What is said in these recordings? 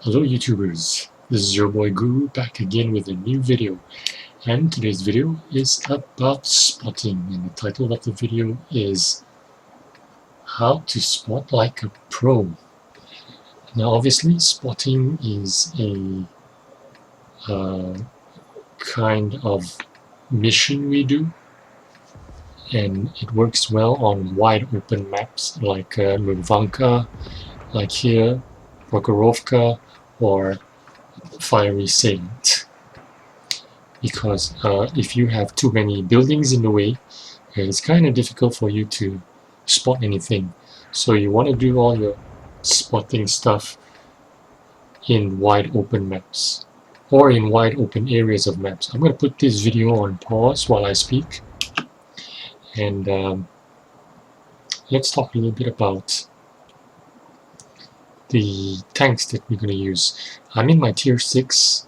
Hello YouTubers, this is your boy Guru back again with a new video, and today's video is about spotting, and the title of the video is How to Spot Like a Pro. Now obviously spotting is a kind of mission we do, and it works well on wide open maps like Lubvanka, like here, Prokhorovka, or Fiery Saint. Because if you have too many buildings in the way, it's kind of difficult for you to spot anything. So you want to do all your spotting stuff in wide open maps or in wide open areas of maps. I'm going to put this video on pause while I speak, and let's talk a little bit about the tanks that we're going to use. I'm in my tier 6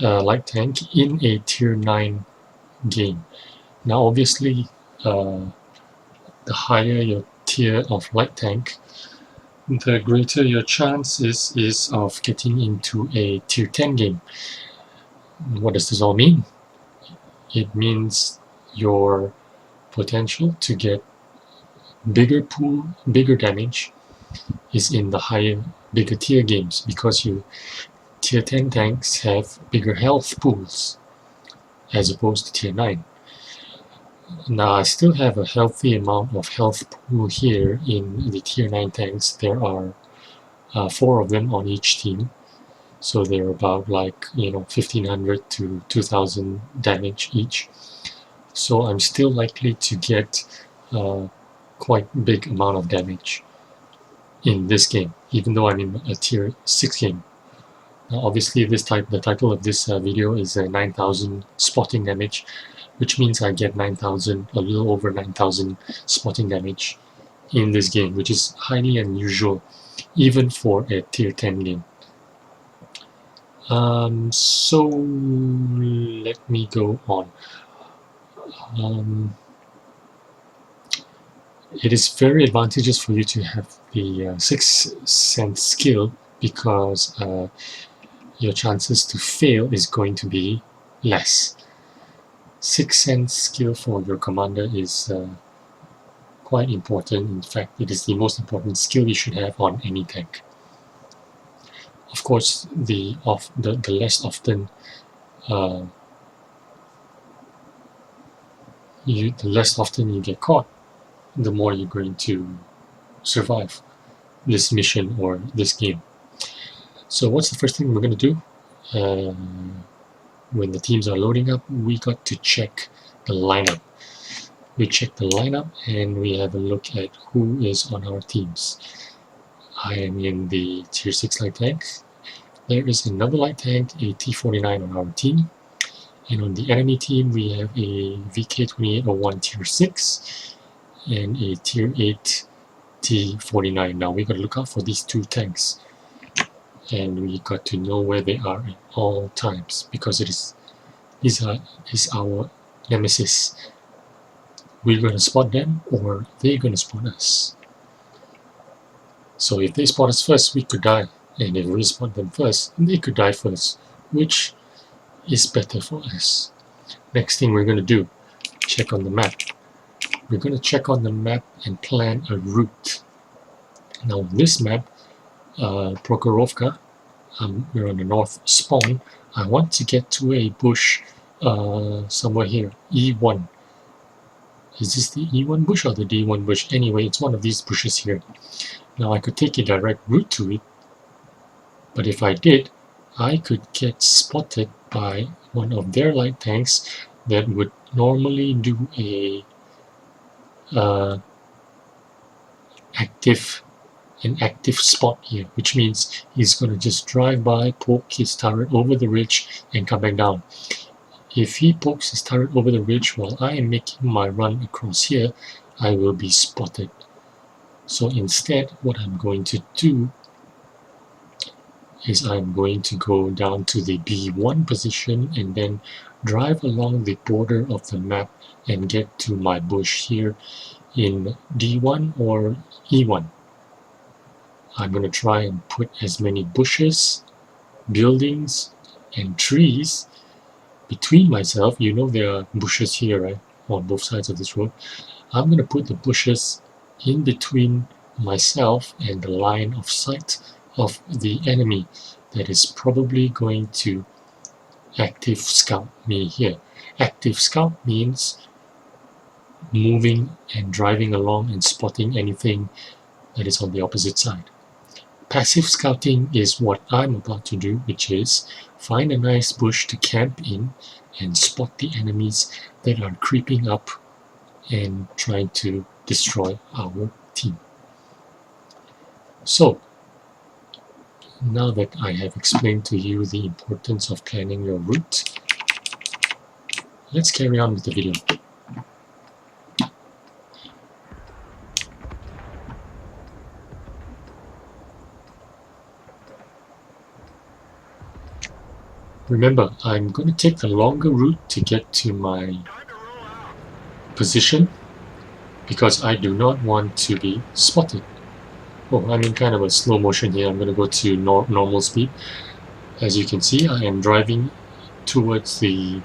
light tank in a tier 9 game. Now obviously the higher your tier of light tank, the greater your chance is of getting into a tier 10 game. What does this all mean? It means your potential to get bigger pool, bigger damage is in the higher, bigger tier games, because you tier 10 tanks have bigger health pools as opposed to tier 9. Now I still have a healthy amount of health pool here in the tier 9 tanks. There are 4 of them on each team, so they're about 1500 to 2000 damage each. So I'm still likely to get quite big amount of damage in this game, even though I'm in a tier 6 game. Now obviously the title of this video is 9000 spotting damage, which means I get 9,000, a little over 9,000 spotting damage in this game, which is highly unusual, even for a tier 10 game. So let me go on. It is very advantageous for you to have the Sixth Sense skill, because your chances to fail is going to be less. Sixth Sense skill for your commander is quite important. In fact, it is the most important skill you should have on any tank. Of course, the less often you get caught, the more you're going to survive this mission or this game. So what's the first thing we're going to do? When the teams are loading up, we got to check the lineup. We check the lineup and we have a look at who is on our teams. I am in the tier 6 light tank. There is another light tank, a T49 on our team. And on the enemy team, we have a VK2801 tier 6 and a tier 8 T49. Now we got to look out for these two tanks, and we got to know where they are at all times, because is our nemesis. We're going to spot them, or they're going to spot us. So if they spot us first, we could die, and if we spot them first, they could die first, which is better for us. Next thing we're going to do, check on the map. We're going to check on the map and plan a route. Now on this map, Prokhorovka, we're on the north spawn. I want to get to a bush somewhere here, E1. Is this the E1 bush or the D1 bush? Anyway, it's one of these bushes here. Now I could take a direct route to it, but if I did, I could get spotted by one of their light tanks that would normally do a an active spot here, which means he's going to just drive by, poke his turret over the ridge, and come back down. If he pokes his turret over the ridge while I am making my run across here, I will be spotted. So instead, what I'm going to do is I'm going to go down to the B1 position and then drive along the border of the map and get to my bush here in D1 or E1. I'm going to try and put as many bushes buildings and trees between myself. You know there are bushes here, right, on both sides of this road. I'm going to put the bushes in between myself and the line of sight of the enemy that is probably going to active scout me here. Active scout means moving and driving along and spotting anything that is on the opposite side. Passive scouting is what I'm about to do, which is find a nice bush to camp in and spot the enemies that are creeping up and trying to destroy our team. So, now that I have explained to you the importance of planning your route, let's carry on with the video. Remember, I'm going to take the longer route to get to my position because I do not want to be spotted. Oh, I'm in kind of a slow motion here. I'm going to go to normal speed. As you can see, I am driving towards the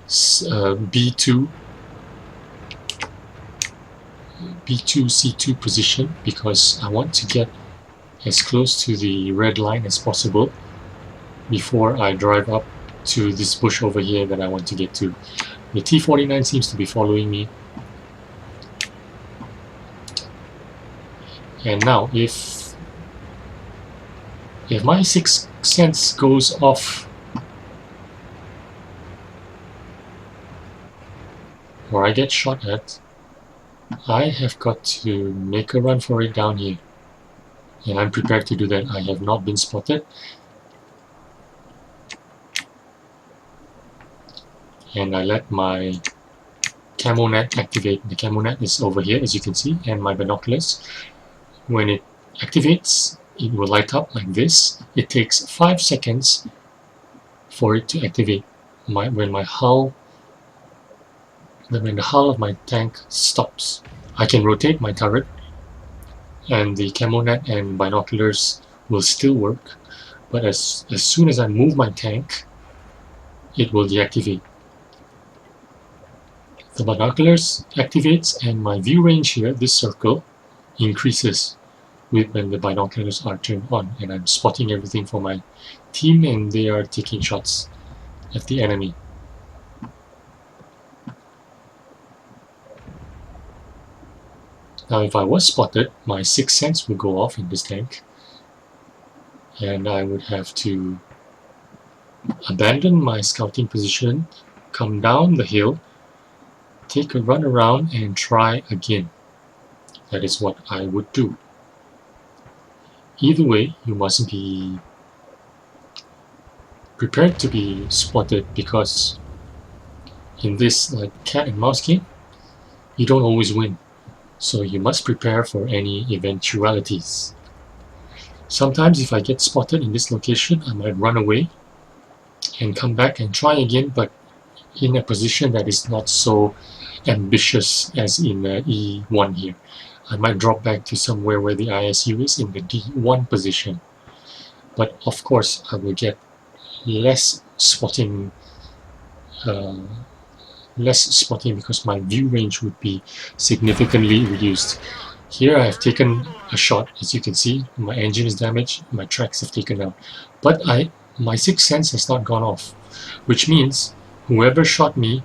B2, C2 position because I want to get as close to the red line as possible before I drive up to this bush over here that I want to get to. The T-49 seems to be following me. And now, if my sixth sense goes off, or I get shot at, I have got to make a run for it down here. And I'm prepared to do that. I have not been spotted. And I let my camo net activate. The camo net is over here, as you can see, and my binoculars. When it activates, it will light up like this. It takes 5 seconds for it to activate. When the hull of my tank stops, I can rotate my turret, and the camo net and binoculars will still work. But as soon as I move my tank, it will deactivate. The binoculars activates and my view range here, this circle, increases when the binoculars are turned on, and I'm spotting everything for my team and they are taking shots at the enemy. Now if I was spotted, my sixth sense would go off in this tank and I would have to abandon my scouting position, come down the hill, take a run around and try again. That is what I would do. Either way, you must be prepared to be spotted because in this cat and mouse game, you don't always win. So you must prepare for any eventualities. Sometimes if I get spotted in this location, I might run away and come back and try again, but in a position that is not so ambitious as in E1 here. I might drop back to somewhere where the ISU is in the D1 position. But of course, I will get less spotting because my view range would be significantly reduced. Here I have taken a shot, as you can see, my engine is damaged, my tracks have taken out. But my sixth sense has not gone off, which means whoever shot me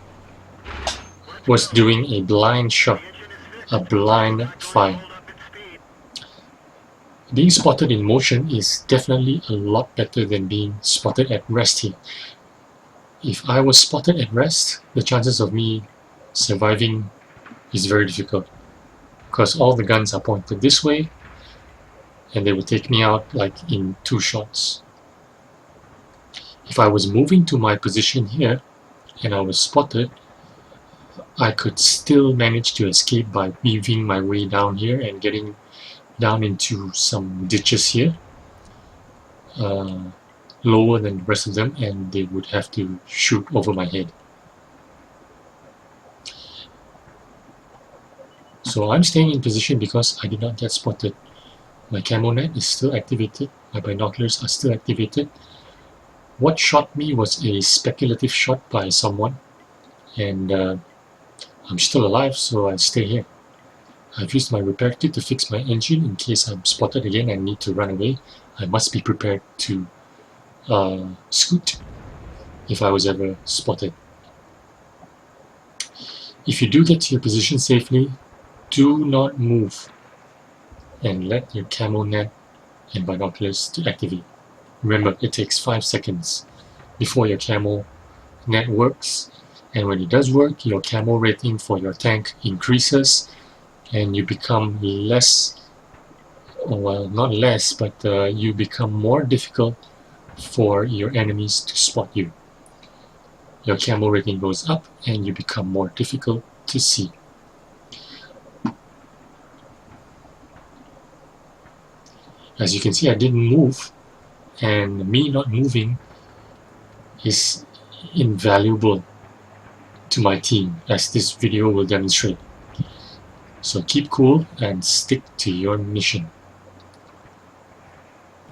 was doing a blind shot, a blind fire. Being spotted in motion is definitely a lot better than being spotted at rest here. If I was spotted at rest, the chances of me surviving is very difficult because all the guns are pointed this way and they will take me out like in 2 shots. If I was moving to my position here and I was spotted, I could still manage to escape by weaving my way down here and getting down into some ditches here, lower than the rest of them, and they would have to shoot over my head. So I'm staying in position because I did not get spotted. My camo net is still activated, My binoculars are still activated. What shot me was a speculative shot by someone, and I'm still alive, so I stay here. I've used my repair kit to fix my engine in case I'm spotted again and need to run away. I must be prepared to scoot if I was ever spotted. If you do get to your position safely, do not move and let your camo net and binoculars to activate. Remember, it takes 5 seconds before your camo net works, and when it does work, your camo rating for your tank increases and you become less, well, not less, but you become more difficult for your enemies to spot you. Your camo rating goes up and you become more difficult to see. As you can see, I didn't move, and me not moving is invaluable to my team, as this video will demonstrate. So keep cool and stick to your mission.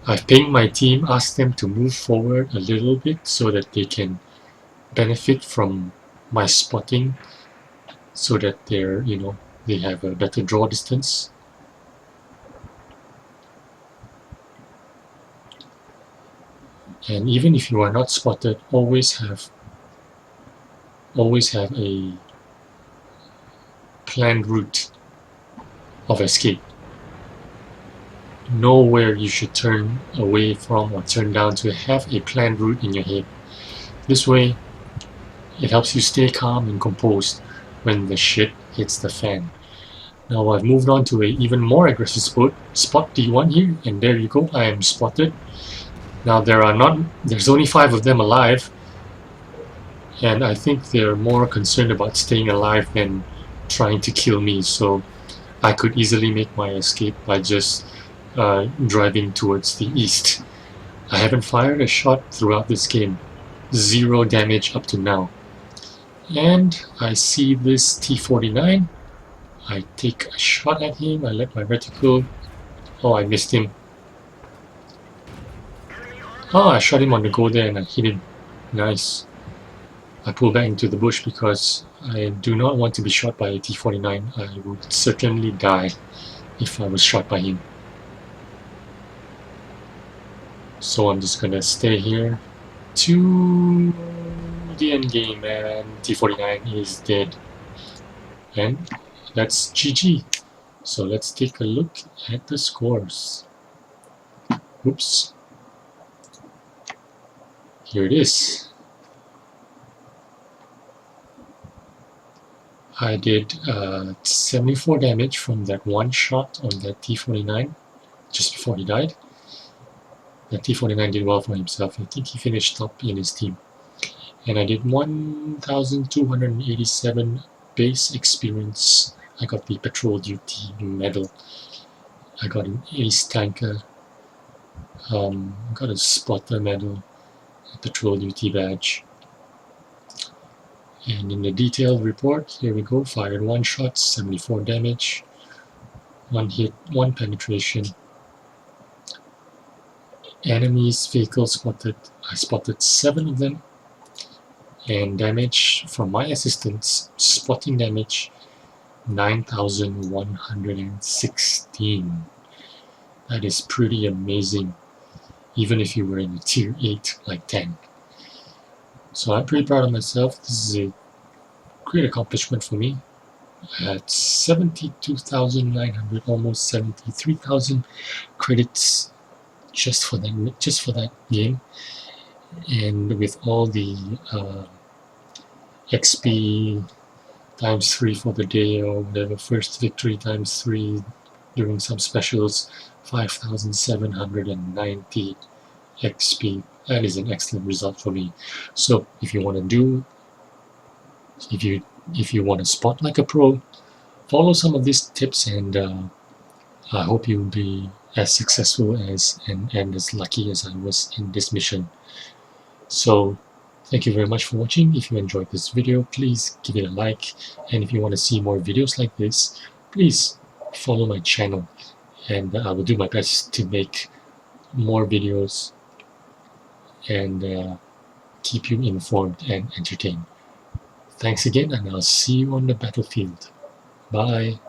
I've pinged my team, asked them to move forward a little bit so that they can benefit from my spotting, so that they have a better draw distance. And even if you are not spotted, always have a planned route of escape. Know where you should turn away from or turn down, to have a planned route in your head. This way, it helps you stay calm and composed when the shit hits the fan. Now I've moved on to an even more aggressive spot D1 here, and there you go, I am spotted. Now there's only 5 of them alive, and I think they're more concerned about staying alive than trying to kill me, so I could easily make my escape by just driving towards the east. I haven't fired a shot throughout this game. 0 damage up to now. And I see this T-49. I take a shot at him. I let my reticle... Oh, I missed him. Oh, I shot him on the go there and I hit him. Nice. I pull back into the bush because I do not want to be shot by a T-49. I would certainly die if I was shot by him. So I'm just gonna stay here to the end game, and T-49 is dead. And that's GG. So let's take a look at the scores. Oops. Here it is. I did 74 damage from that one shot on that T-49 just before he died. The T-49 did well for himself. I think he finished top in his team. And I did 1,287 base experience. I got the Patrol Duty Medal. I got an Ace Tanker. Got a Spotter Medal. A Patrol Duty Badge. And in the detailed report, here we go. Fired 1 shot, 74 damage. 1 hit, 1 penetration. Enemies vehicle spotted. I spotted 7 of them, and damage from my assistants, spotting damage 9,116. That is pretty amazing, even if you were in a tier 8 like tank. So I'm pretty proud of myself. This is a great accomplishment for me. I had 72,900, almost 73,000 credits just for that game, and with all the XP times 3 for the day, or whatever, first victory times 3 during some specials, 5,790 XP. That is an excellent result for me. So if you want to spot like a pro, follow some of these tips, and I hope you'll be as successful as and as lucky as I was in this mission. So thank you very much for watching. If you enjoyed this video, please give it a like, and if you want to see more videos like this, please follow my channel, and I will do my best to make more videos and keep you informed and entertained. Thanks again, and I'll see you on the battlefield. Bye.